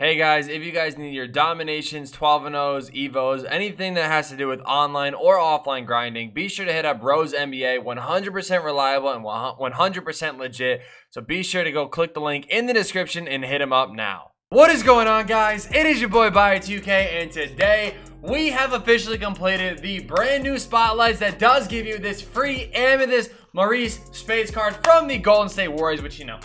Hey guys, if you guys need your dominations, 12-0s, evos, anything that has to do with online or offline grinding, be sure to hit up Rose NBA, 100% reliable and 100% legit. So be sure to go click the link in the description and hit him up now. What is going on, guys? It is your boy Bio2k, and today we have officially completed the brand new spotlights that does give you this free Amethyst Maurice Speights card from the Golden State Warriors, which you know.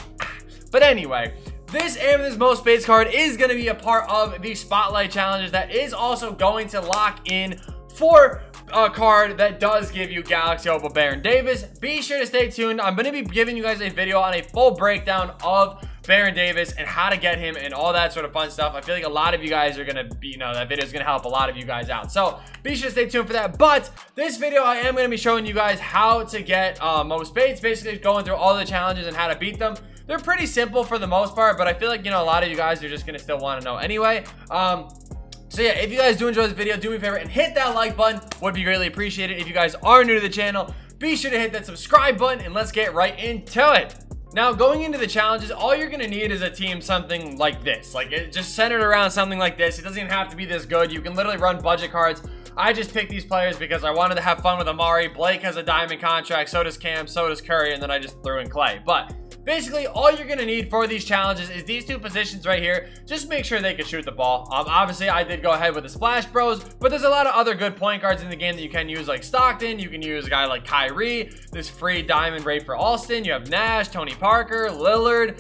But anyway, this Amethyst Mo Speights card is going to be a part of the Spotlight Challenges that is also going to lock in for a card that does give you Galaxy Opal Baron Davis. Be sure to stay tuned. I'm going to be giving you guys a video on a full breakdown of Baron Davis and how to get him and all that sort of fun stuff. I feel like a lot of you guys are going to be, that video is going to help a lot of you guys out. So be sure to stay tuned for that. But this video, I am going to be showing you guys how to get Mo Speights, basically going through all the challenges and how to beat them. They're pretty simple for the most part, but I feel like, a lot of you guys are just going to still want to know anyway. So yeah, if you guys do enjoy this video, do me a favor and hit that like button. Would be greatly appreciated. If you guys are new to the channel, be sure to hit that subscribe button and let's get right into it. Now, going into the challenges, all you're going to need is a team something like this. Like, it just centered around something like this. It doesn't even have to be this good. You can literally run budget cards. I just picked these players because I wanted to have fun with Amari. Blake has a diamond contract, so does Cam, so does Curry, and then I just threw in Clay. But basically, all you're going to need for these challenges is these two positions right here. Just make sure they can shoot the ball. Obviously, I did go ahead with the Splash Bros, but there's a lot of other good point guards in the game that you can use, like Stockton. You can use a guy like Kyrie, this free diamond rate for Alston. You have Nash, Tony Parker, Lillard,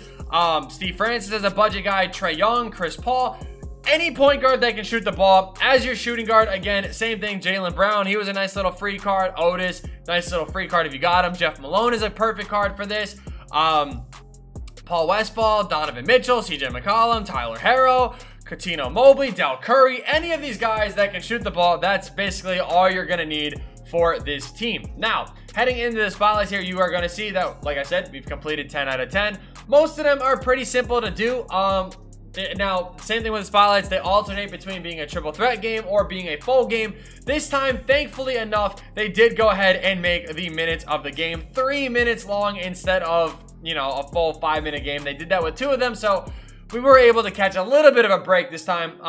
Steve Francis as a budget guy, Trae Young, Chris Paul. Any point guard that can shoot the ball as your shooting guard. Again, same thing. Jaylen Brown, he was a nice little free card. Otis, nice little free card if you got him. Jeff Malone is a perfect card for this. Paul Westphal, Donovan Mitchell, CJ McCollum, Tyler Herro, Coutinho Mobley, Del Curry, any of these guys that can shoot the ball, that's basically all you're going to need for this team. Now, heading into the spotlights here, you are going to see that, like I said, we've completed 10 out of 10. Most of them are pretty simple to do. Now, same thing with the spotlights. They alternate between being a triple threat game or being a full game. This time, thankfully enough, they did go ahead and make the minutes of the game 3 minutes long instead of, a full 5-minute game. They did that with 2 of them, so we were able to catch a little bit of a break this time.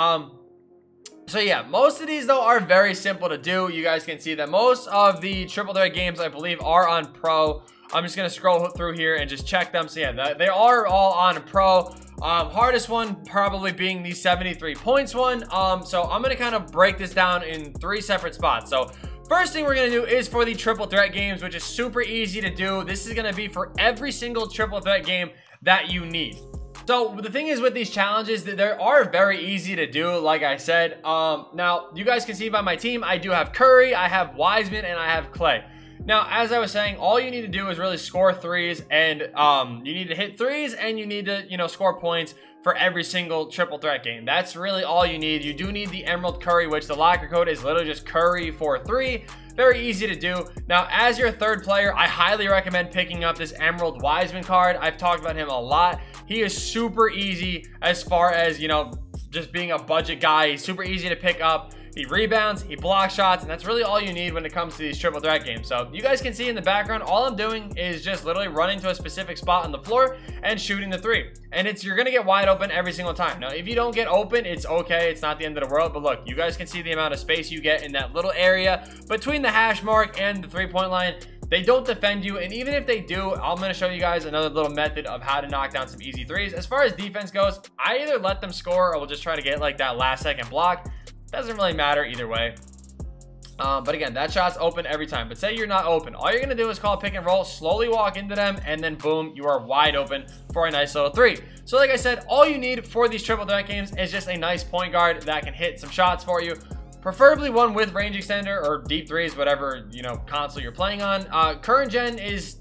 So yeah, most of these though are very simple to do. You guys can see that most of the triple threat games, I believe, are on pro. I'm just gonna scroll through here and just check them. So yeah, they are all on pro. Hardest one probably being the 73 points one. So I'm gonna kind of break this down in 3 separate spots. So first thing we're gonna do is for the triple threat games, which is super easy to do. This is gonna be for every single triple threat game that you need. So the thing is with these challenges, that they are very easy to do, like I said. Now, you guys can see by my team, I do have Curry, I have Wiseman, and I have Clay. Now, as I was saying, all you need to do is really score threes, and you need to hit threes, and you need to, score points for every single triple threat game. That's really all you need. You do need the Emerald Curry, which the locker code is literally just Curry for 3. Very easy to do. Now, as your third player, I highly recommend picking up this Emerald Wiseman card. I've talked about him a lot. He is super easy as far as, just being a budget guy. He's super easy to pick up. He rebounds, he blocks shots, and that's really all you need when it comes to these triple threat games. So you guys can see in the background, all I'm doing is just literally running to a specific spot on the floor and shooting the 3. And you're going to get wide open every single time. Now, if you don't get open, it's okay. It's not the end of the world. But look, you guys can see the amount of space you get in that little area between the hash mark and the 3-point line. They don't defend you, and even if they do, I'm going to show you guys another little method of how to knock down some easy 3s. As far as defense goes, I either let them score or we'll just try to get like that last second block. Doesn't really matter either way. But again, that shot's open every time. But say you're not open. All you're going to do is call pick and roll, slowly walk into them, and then boom, you are wide open for a nice little 3. So like I said, all you need for these triple threat games is just a nice point guard that can hit some shots for you. Preferably one with range extender or deep 3s, whatever, console you're playing on. Current gen is,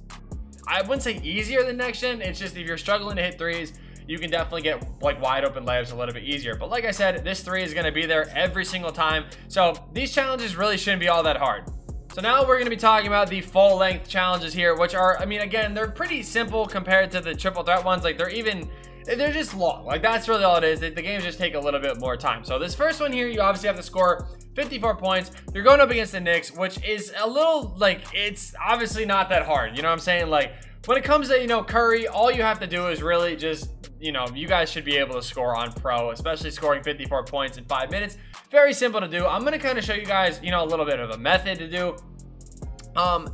I wouldn't say easier than next gen. It's just if you're struggling to hit 3s, you can definitely get like wide open layups a little bit easier. But like I said, this 3 is going to be there every single time. So these challenges really shouldn't be all that hard. So now we're going to be talking about the full length challenges here, which are, again, they're pretty simple compared to the triple threat ones. Like they're just long. Like that's really all it is. The games just take a little bit more time. So this first one here, you obviously have to score 54 points. You're going up against the Knicks, which is a little, like, it's obviously not that hard. You know what I'm saying? Like, when it comes to, you know, Curry, all you have to do is really just, you know, you guys should be able to score on pro, especially scoring 54 points in 5 minutes. Very simple to do. I'm going to kind of show you guys, you know, a little bit of a method to do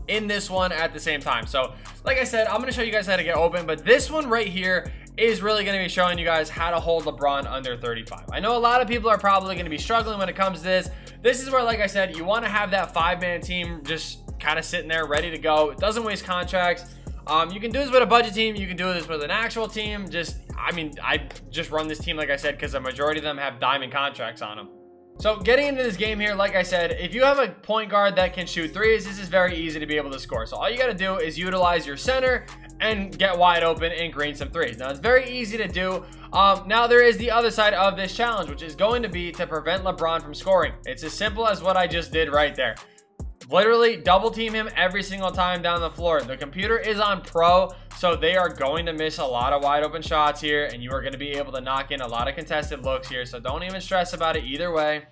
in this one at the same time. So like I said, I'm going to show you guys how to get open, but this one right here is really going to be showing you guys how to hold LeBron under 35. I know a lot of people are probably going to be struggling when it comes to this. This is where, like I said, you want to have that 5-man team just kind of sitting there ready to go. It doesn't waste contracts. You can do this with a budget team. You can do this with an actual team. I mean, I just run this team, like I said, because the majority of them have diamond contracts on them. So getting into this game here, like I said, if you have a point guard that can shoot threes, this is very easy to be able to score. So all you got to do is utilize your center and get wide open and green some threes. Now, it's very easy to do. Now, there is the other side of this challenge, which is going to be to prevent LeBron from scoring. It's as simple as what I just did right there. Literally double team him every single time down the floor. The computer is on pro, so they are going to miss a lot of wide open shots here, and you are going to be able to knock in a lot of contested looks here. So don't even stress about it either way.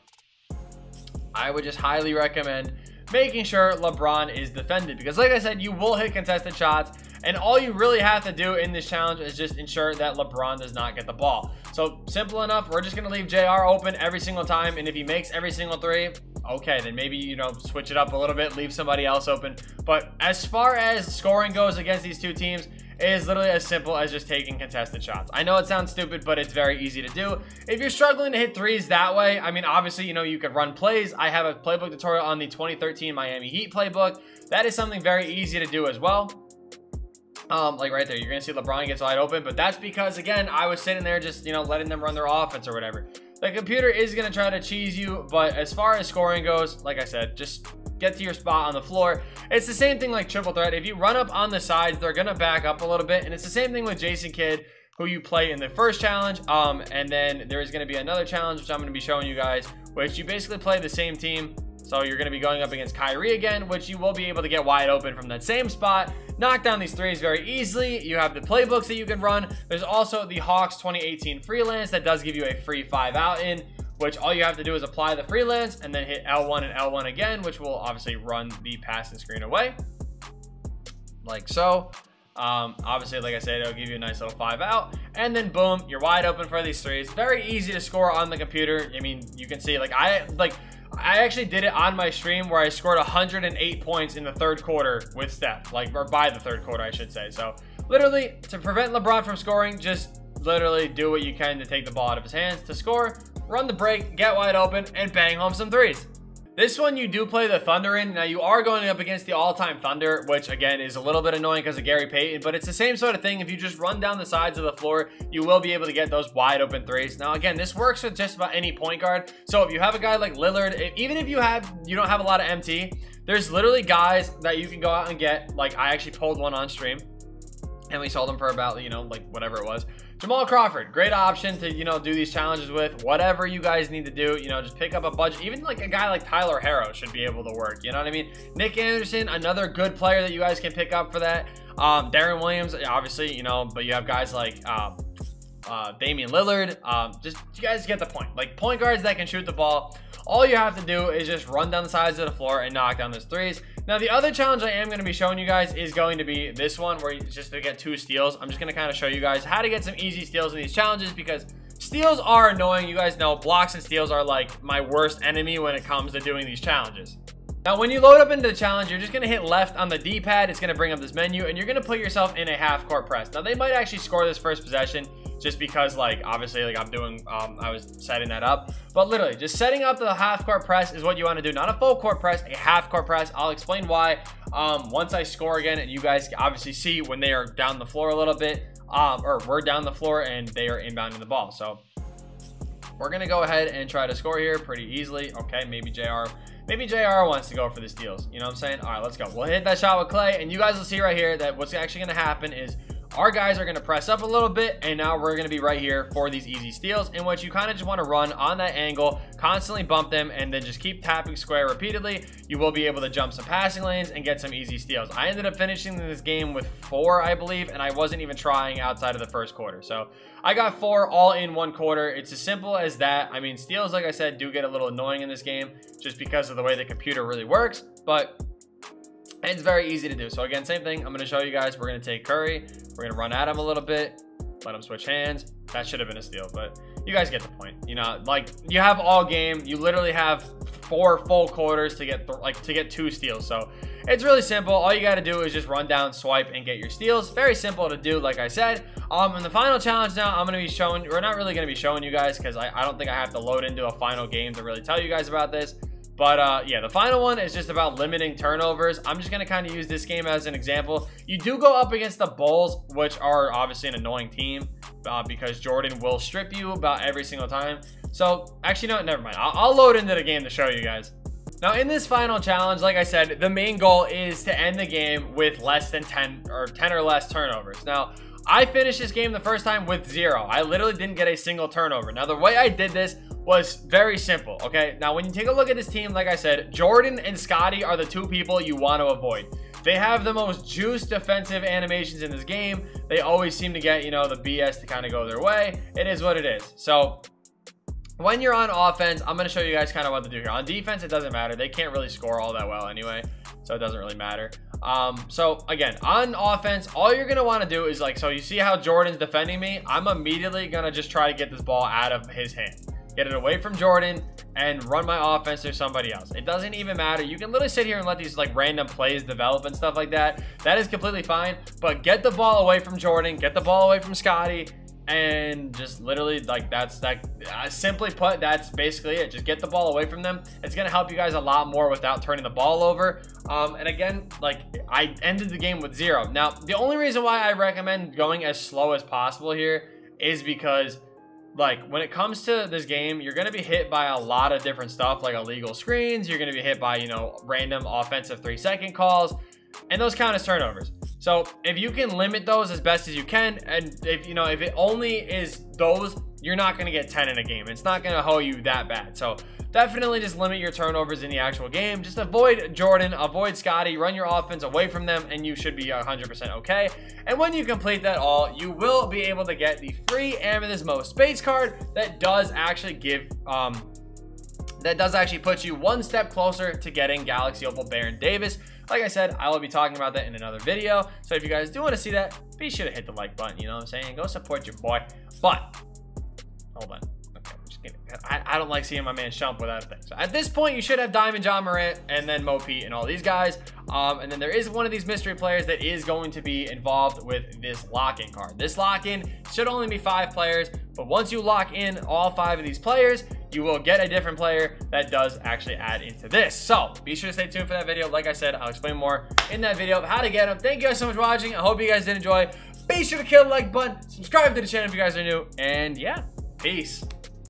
I would just highly recommend making sure LeBron is defended, because like I said, you will hit contested shots, and all you really have to do in this challenge is just ensure that LeBron does not get the ball. So simple enough. We're just going to leave JR open every single time, and if he makes every single three, okay, then maybe, you know, switch it up a little bit, leave somebody else open. But as far as scoring goes against these two teams, it is literally as simple as just taking contested shots. I know it sounds stupid, but it's very easy to do. If you're struggling to hit threes that way, I mean, obviously, you know, you could run plays. I have a playbook tutorial on the 2013 Miami Heat playbook. That is something very easy to do as well. Like right there, you're gonna see LeBron gets wide open, but that's because, again, I was sitting there just, you know, letting them run their offense or whatever. The computer is gonna try to cheese you, but as far as scoring goes, like I said, just get to your spot on the floor. It's the same thing like triple threat. If you run up on the sides, they're gonna back up a little bit, and it's the same thing with Jason Kidd, who you play in the first challenge. And then there is gonna be another challenge, which I'm gonna be showing you guys, which you basically play the same team. So you're going to be going up against Kyrie again, which you will be able to get wide open from that same spot, knock down these threes very easily. You have the playbooks that you can run. There's also the Hawks 2018 freelance that does give you a free 5 out in, which all you have to do is apply the freelance and then hit L1 and L1 again, which will obviously run the pass and screen away like so. Obviously, like I said, it'll give you a nice little 5 out, and then boom, you're wide open for these threes. Very easy to score on the computer. I mean, you can see, I actually did it on my stream where I scored 108 points in the third quarter with Steph, or by the third quarter, I should say. So literally, to prevent LeBron from scoring, just literally do what you can to take the ball out of his hands to score, run the break, get wide open, and bang home some threes. This one you do play the Thunder in. Now you are going up against the all-time Thunder, which again is a little bit annoying because of Gary Payton, but it's the same sort of thing. If you just run down the sides of the floor, you will be able to get those wide open threes. Now again, this works with just about any point guard. So if you have a guy like Lillard, even if you don't have a lot of MT, there's literally guys that you can go out and get. Like I actually pulled one on stream, and we sold them for about, you know, like whatever it was. Jamal Crawford, great option to, you know, do these challenges with. Whatever you guys need to do, you know, just pick up a budget. Even like a guy like Tyler Harrow should be able to work. You know what I mean? Nick Anderson, another good player that you guys can pick up for that. Darren Williams, obviously, you know, but you have guys like Damian Lillard. Just, you guys get the point. Like point guards that can shoot the ball. All you have to do is just run down the sides of the floor and knock down those threes. Now, the other challenge I am going to be showing you guys is going to be this one, where you just to get 2 steals. I'm just going to kind of show you guys how to get some easy steals in these challenges, because steals are annoying. You guys know blocks and steals are like my worst enemy when it comes to doing these challenges. Now, when you load up into the challenge, you're just going to hit left on the D-pad. It's going to bring up this menu, and you're going to put yourself in a half-court press. Now, they might actually score this first possession, just because, like, obviously, like, I was setting that up. But literally, just setting up the half-court press is what you want to do. Not a full-court press, a half-court press. I'll explain why once I score again, and you guys obviously see when they are down the floor a little bit, or we're down the floor and they are inbounding the ball. So we're going to go ahead and try to score here pretty easily. Okay, maybe JR wants to go for the steals. You know what I'm saying? All right, let's go. We'll hit that shot with Clay, and you guys will see right here that what's actually going to happen is our guys are going to press up a little bit, and now we're going to be right here for these easy steals, in which you kind of just want to run on that angle, constantly bump them, and then just keep tapping square repeatedly. You will be able to jump some passing lanes and get some easy steals. I ended up finishing this game with 4, I believe, and I wasn't even trying outside of the first quarter. So I got 4 all in 1 quarter. It's as simple as that. I mean, steals, like I said, do get a little annoying in this game just because of the way the computer really works, but And it's very easy to do. So again, same thing. I'm going to show you guys. We're going to take Curry. We're going to run at him a little bit. Let him switch hands. That should have been a steal, but you guys get the point. You know, like, you have all game. You literally have 4 full quarters to get to get 2 steals. So it's really simple. All you got to do is just run down, swipe, and get your steals. Very simple to do, like I said. In the final challenge now, I'm going to be showing, we're not really going to be showing you guys because I don't think I have to load into a final game to really tell you guys about this. But yeah, the final one is just about limiting turnovers. I'm just going to kind of use this game as an example. You do go up against the Bulls, which are obviously an annoying team because Jordan will strip you about every single time. So actually, no, never mind. I'll load into the game to show you guys. Now, in this final challenge, like I said, the main goal is to end the game with less than 10 or less turnovers. Now, I finished this game the first time with 0. I literally didn't get a single turnover. Now, the way I did this was very simple, okay? Now, when you take a look at this team, like I said, Jordan and Scotty are the 2 people you want to avoid. They have the most juiced defensive animations in this game. They always seem to get, you know, the BS to kind of go their way. It is what it is. So when you're on offense, I'm going to show you guys kind of what to do here. On defense, it doesn't matter. They can't really score all that well anyway, so it doesn't really matter. So again, on offense, all you're going to want to do is, like, so you see how Jordan's defending me? I'm immediately going to just try to get this ball out of his hand. Get it away from Jordan and run my offense through somebody else. It doesn't even matter. You can literally sit here and let these like random plays develop and stuff like that. That is completely fine. But get the ball away from Jordan. Get the ball away from Scotty. And just literally, like, that's that. Simply put, that's basically it. Just get the ball away from them. It's going to help you guys a lot more without turning the ball over. And again, like, I ended the game with 0. Now, the only reason why I recommend going as slow as possible here is because, like, when it comes to this game, you're going to be hit by a lot of different stuff, like illegal screens. You're going to be hit by, you know, random offensive 3-second calls, and those count as turnovers. So if you can limit those as best as you can, and if, you know, if it only is those, you're not going to get 10 in a game. It's not going to hoe you that bad. So definitely just limit your turnovers in the actual game. Just avoid Jordan, avoid Scotty, run your offense away from them, and you should be 100% okay. And when you complete that all, you will be able to get the free Amethyst Speights card that does actually give, that does actually put you one step closer to getting Galaxy Opal Baron Davis. Like I said, I will be talking about that in another video. So if you guys do want to see that, be sure to hit the like button. You know what I'm saying? Go support your boy. But hold on. Okay, I'm just kidding. I don't like seeing my man Shump without a thing. So at this point, you should have Diamond John Morant and then Mo Pete and all these guys. And then there is one of these mystery players that is going to be involved with this lock-in card. This lock-in should only be 5 players, but once you lock in all 5 of these players, you will get a different player that does actually add into this. So be sure to stay tuned for that video. Like I said, I'll explain more in that video of how to get them. Thank you guys so much for watching. I hope you guys did enjoy. Be sure to kill the like button, subscribe to the channel if you guys are new, and yeah, peace.